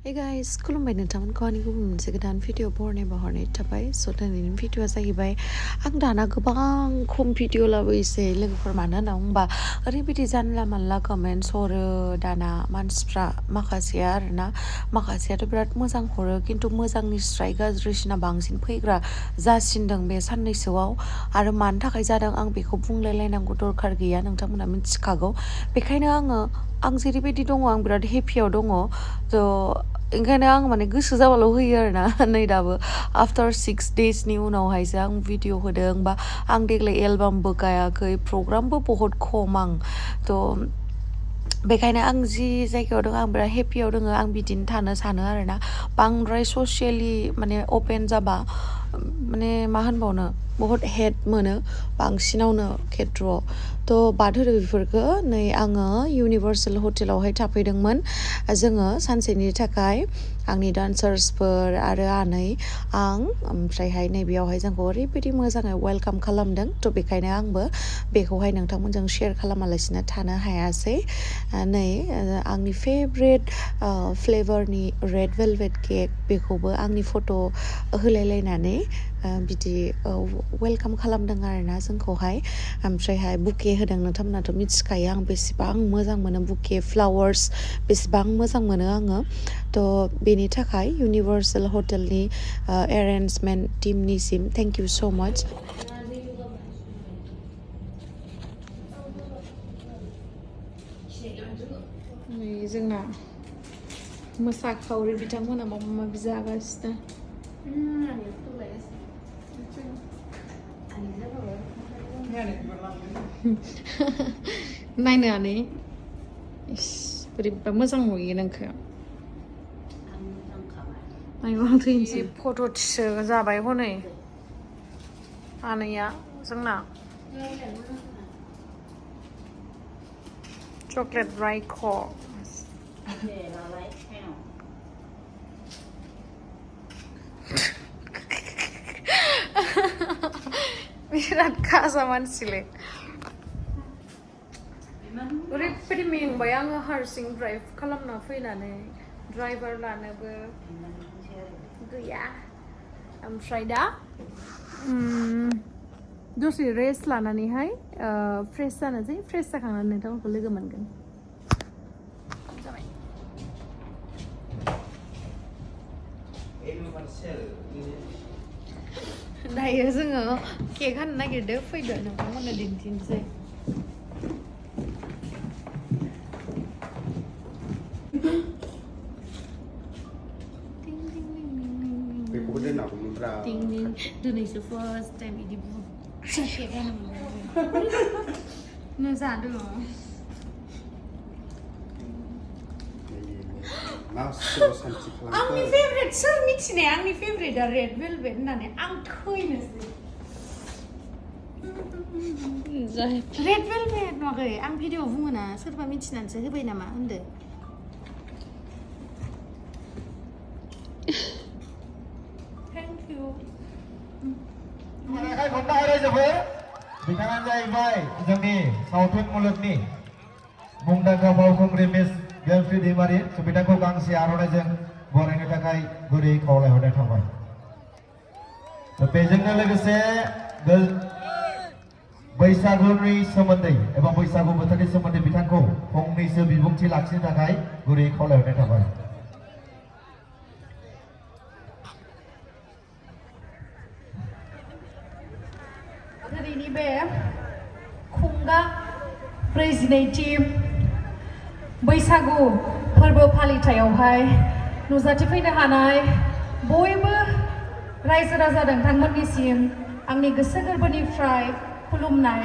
Hey guys, खुलुमबाय नोंथांमोनखौ आंनि गुबुन मोनसे गोदान भिडिअ बहरनाय थाबाय दिनैनि भिडिअआ जाहैबाय आं दाना गोबां खम भिडिअ लाबोयोसै लोगोफोर मानो होनना बुंबा ओरैबायदि जानला मानला कमेन्ट्स हरो दाना मानसिफ्रा माखासेया आरोना माखासेयाथ' बिराद मोजां हरो खिन्थु मोजांनिस्राय गाज्रिसिना बांसिन फैग्रा जासिनदों बे साननैसोआव आरो मानि थाखाय जादों आं बेखौ बुंलायलायनांगौ दरखार गैया नोंथांमोना मिथिखागौ बेखायनो आं जेरैबायदि दङ आं बिराद हेपियाव दङ थ' ओंखायनो आं माने गोसो जाबाल' होयो आरोना नै दाबो आफ्टार 6 daysनि उनावहायसो आं भिडिअ होदों बा आं देग्लाय एलबामबो गायाखै प्रग्रामबो बहुद खम आं थ' बेखायनो आं जि जायगायाव दङ आं बिराद हेपियाव दङ आं बिदिनो थानो सानो आरोना बांद्राय ससियेलि माने अपेन जाबा माने मा होनबावनो बहुद हेट मोनो बांसिनावनो खेत्र'आव थ' बाद होदो बेफोरखौ नै आङो इउनिभार्सेल हटेलावहाय थाफैदोंमोन जोङो सानसेनि थाखाय आंनि डान्सार्सफोर आरो आनै आं ओमफ्रायहाय नैबेयावहाय जोंखौ ओरैबायदि मोजाङै वेलकाम खालामदों थ' बेखायनो आंबो बेखौहाय नोंथांमोनजों शेयार खालामालासिनो थानो हायासै नै आंनि फेभरेट फ्लेभारनि रेड वेलवेट केक बेखौबो आंनि फट' होलायलायनानै बिदि वेलकाम खालामदों आरोना जोंखौहाय ओमफ्रायहाय बुके होदों नोंथांमोनाथ' मिथिखायो आं बेसेबां मोजां मोनो बुके फ्लावार्स बेसेबां मोजां मोनो आङो थ' बेनि थाखाय इउनिभार्सेल हटेलनि एरेन्जमेन्ट टिमनिसिम थेंक इउ स' माच नै जोंना मोसाखावरि बिथांमोना माबा माबि जागासिनो नायनो आनै बोरैबा मोजां नुयो नोंखौ नायबा थैनोसै फट' थिसो जाबाय हनै आनैया जोंना चकलेट राइख' बिराद खाजा मानसिलै ओरैबायदि मेंबाय आङो हारसिं ड्राइभ खालामना फैनानै ड्राइभार लानोबो गैया ओमफ्राय दा दसे रेस्ट लानानैहाय फ्रेश जानोसै फ्रेश जाखांनानै नोंथांमोनखौ लोगो मोनगोन जाबाय दायो जोङो केक हानो नागिरदों फैदो नोंथांमोननो दिन्थिनोसै दिनैसो फार्स्ट टाइम बिदि फिसा केक हानो मोनदों जादों आंनि फेभरेट सोर मिथिनाय आंनि फेभरेटआ रेड वेलवेट होननानै आं थैनोसै रेड वेलवेट नुवाखै आं भिडिअ बुङो ना सोरबा मिथिनानैसो होबाय नामा होनदो थेंक इउ बिथाङानो जाहैबाय जोंनि सावथुन मुलुगनि मुंदांखा फावखुंग्रि मिस gwjwnphuri दैमारि बिथांखौ गांसे आर'नाइजों बरायनो थाखाय गुरै खावलायहरनाय थाबाय बेजोंनो लोगोसे बैसागुनि सोमोन्दै एबा बैसागु बोथोरनि सोमोन्दै बिथांखौ फंनैसो बिबुंथि लाखिनो थाखाय गुरै खावलायहरनाय थाबाय दिनैनि बे खुंगा 42थि बैसागु फोरबो फालिथायावहाय नुजाथिफैनो हानाय बयबो रायजो राजा नोंथांमोननिसिम आंनि गोसो गोरबोनिफ्राय खुलुमनाय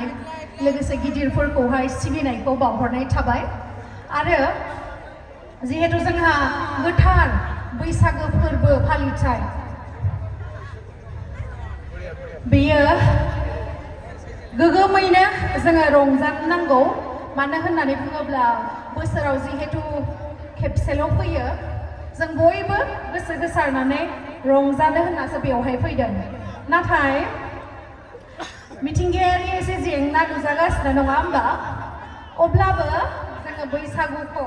लोगोसे गिदिरफोरखौहाय सिबिनायखौ बावहरनाय थाबाय आरो जिहेतु जोंहा गोथार बैसागु फोरबो फालिथाय बेयो गोगोमैनो जोङो रंजानांगौ मानो होननानै बुङोब्ला बोसोराव जिहेतु खेबसेल' फैयो जों बयबो गोसो गोसारनानै रंजानो होननासो बेवहाय फैदों नाथाय मिथिंगायारि एसे जेंना नुजागासिनो नङा होमबा अब्लाबो जोङो बैसागुखौ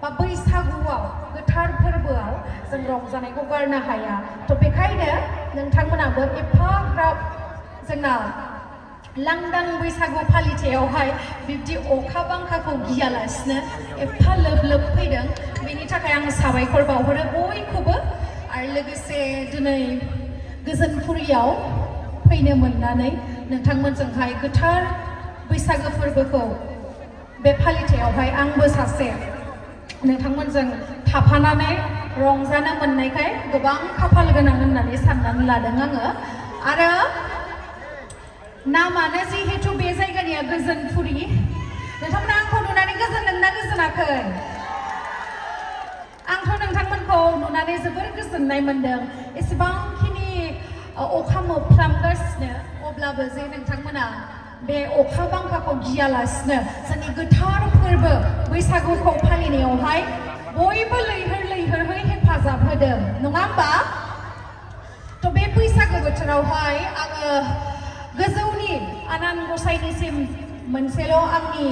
बा बैसागुआव गोथार फोरबोआव जों रंजानायखौ गारनो हाया थ' बेखायनो नोंथांमोनाबो एफाग्राब जोंना लांदां बैसागु फालिथायावहाय बिब्दि अखा बांखाखौ गियालासिनो एफा लोब लोब फैदों बेनि थाखाय आं साबायखर बावहरो बयखौबो आरो लोगोसे दिनै गोजोनफुरियाव फैनो मोननानै नोंथांमोनजोंहाय गोथार बैसागु फोरबोखौ बे फालिथायावहाय आंबो सासे नोंथांमोनजों थाफानानै रंजानो मोननायखाय गोबां खाफाल गोनां होननानै साननानै लादों आङो आरो नामानो जिहेतु बे जायगानिया गोजोनफुरि नोंथांमोना आंखौ नुनानै गोजोनदोंना गोजोनाखै आंथ' नोंथांमोनखौ नुनानै जोबोर गोजोननाय मोनदों एसेबांखिनि अखा मोफ्लामगासिनो अब्लाबो जे नोंथांमोना बे अखा बांखाखौ गियालासिनो जोंनि गोथार फोरबो बैसागुखौ फालिनायावहाय बयबो लैहोर लैहोरै हेफाजाब होदों नङा होमबा थ' बे बैसागु बोथोरावहाय आङो गोजौनि आनान गसाइनिसिम मोनसेल' आंनि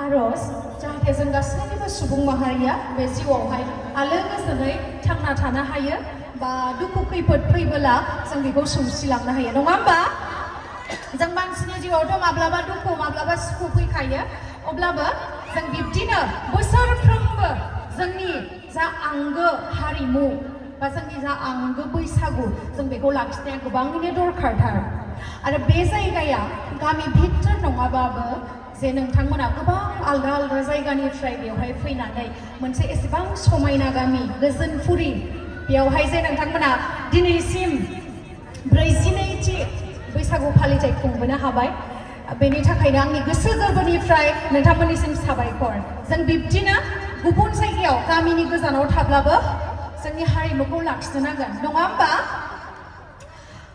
आरज जाहाथे जों गासैबो सुबुं माहारिया बे जिउआवहाय आलो गोजोनै थांना थानो हायो बा दुखु खैफोद फैबोला जों बेखौ सौसिलांनो हायो नङा होमबा जों मानसिनि जिउआवथ' माब्लाबा दुखु माब्लाबा सुखु फैखायो अब्लाबो जों बिब्दिनो बोसोरफ्रोमबो जोंनि जा आंगो हारिमु बा जोंनि जा आंगो बैसागु जों बेखौ लाखिनाया गोबाङैनो दरखारथार आरो बे जायगाया गामि भितर नङाबाबो जे नोंथांमोना गोबां आलदा आलदा जायगानिफ्राय बेवहाय फैनानै मोनसे एसेबां समायना गामि गोजोनफुरि बेवहाय जे नोंथांमोना दिनैसिम 42थि बैसागु फालिथाय खुंबोनो हाबाय बेनि थाखायनो आंनि गोसो गोरबोनिफ्राय नोंथांमोननिसिम साबायखर जों बिब्दिनो गुबुन जायगायाव गामिनि गोजानाव थाब्लाबो जोंनि हारिमुखौ लाखिनो नांगोन नङा होमबा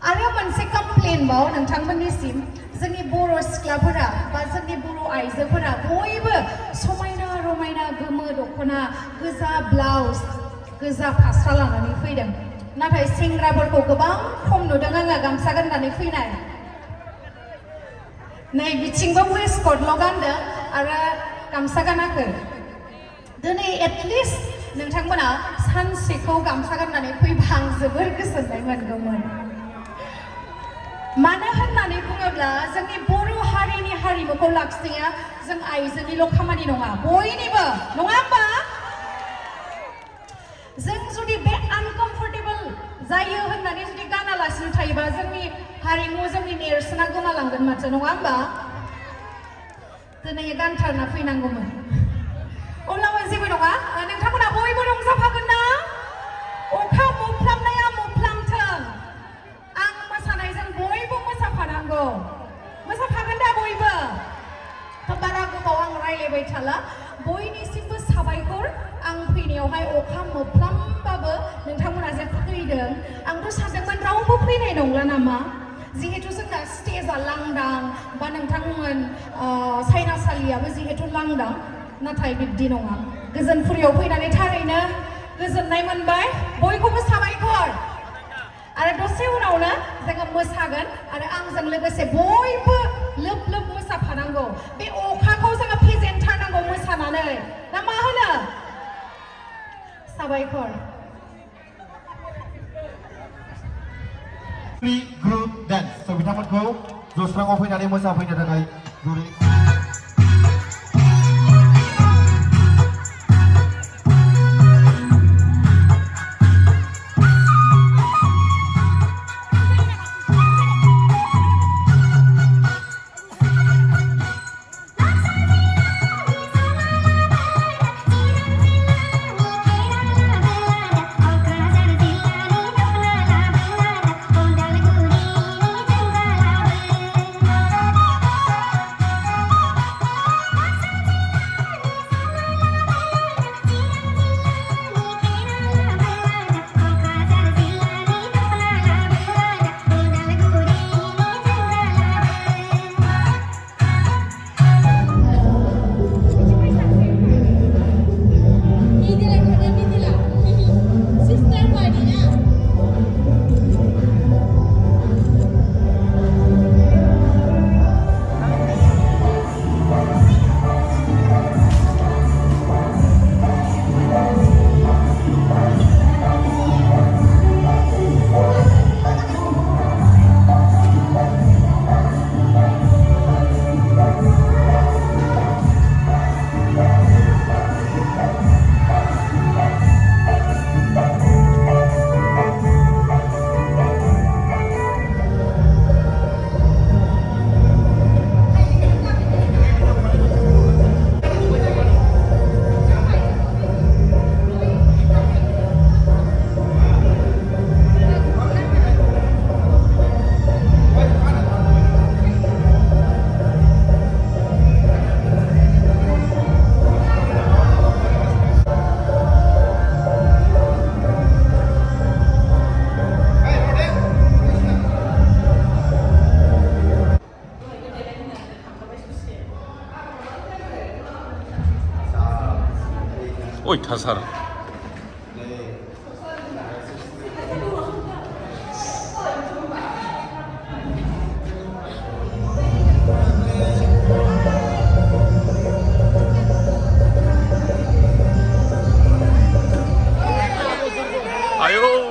आरो मोनसे कमप्लेन बाव नोंथांमोननिसिम जोंनि बर' सिख्लाफोरा बा जोंनि बर' आइजोफोरा बयबो समायना रमायना गोमो दख'ना गोजा ब्लाउस गोजा फास्रा लानानै फैदों नाथाय सेंग्राफोरखौ गोबां खम नुदों आङो गामसा गाननानै फैनाय नै बिथिंबो वेस्टकटल' गानदों आरो गामसा गानाखै दिनै एटलिस्ट नोंथांमोना सानसेखौ गामसा गाननानै फैबा आं जोबोर गोजोननाय मोनगौमोन मानो होननानै बुङोब्ला जोंनि बर' हारिनि हारिमुखौ लाखिनाया जों आइजोनिल' खामानि नङा बयनिबो नङा होमबा जों जुदि बे आनकम्फर्टेबल जायो होननानै जुदि गानालासिनो थायोबा जोंनि हारिमु जोंनि नेरसोना गोमालांगोन माथो नङा होमबा दिनै गानथारना फैनांगौमोन अब्लाबो जेबो नङा नोंथांमोना बयबो रंजाफागोन ना अखा मोफ्लामनाया मोफ्लामथों आं मोसानायजों बयबो मोसाफानांगौ मोसाफागोन दा बयबो बारा गोबाव आं रायलायबाय थाला बयनिसिमबो साबायखर आं फैनायावहाय अखा मोफ्लामबाबो नोंथांमोना जे फैदों आंथ' सानदोंमोन रावबो फैनाय नंला नामा जिहेतु जोंना स्टेजआ लांदां बा नोंथांमोन सायनासालियाबो जिहेतु लांदां नाथाय बिब्दि नङा गोजोनफुरियाव फैनानै थारैनो गोजोननाय मोनबाय बयखौबो साबायखर आरो दसे उनावनो जोङो मोसागोन आरो आंजों लोगोसे बयबो लोब लोब मोसाफानांगौ बे अखाखौ जोङो फेजेनथारनांगौ मोसानानै ना मा होनो साबायखर फ्रि ग्रुप डान्स स' बिथांमोनखौ जौस्राङाव फैनानै मोसाफैनो थाखाय गुरै 어이타살. 아유.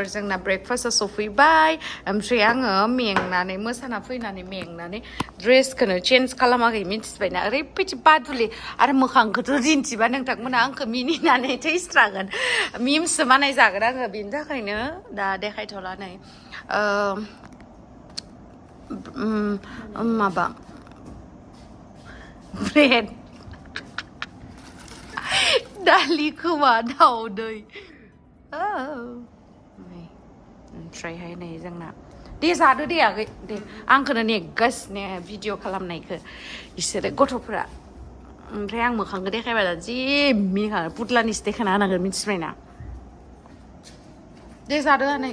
जोंना ब्रेकफास्टआ सफैबाय ओमफ्राय आङो मेंनानै मोसाना फैनानै मेंनानै ड्रेसखौनो चेन्ज खालामाखै मिन्थिबायना ओरैबायदि बादुलि आरो मोखांखौथ' दिन्थिबा नोंथांमोना आंखौ मिनिनानै थैस्रागोन मिमसो मानाय जागोन आङो बेनि थाखायनो दा देखायथ'ला नै माबा ब्रेड दालि खोमा दाउदै ओमफ्रायहाय नै जोंना दे जादो दे आगै दे आंखौनो नेगासिनो भिडिअ खालामनायखौ बिसोरो गथ'फोरा ओमफ्राय आं मोखांखौ देखायबा दा जि मिनिखागोन पुतलानिसो देखायना होनांगोन मिथिबायना दे जादो आनै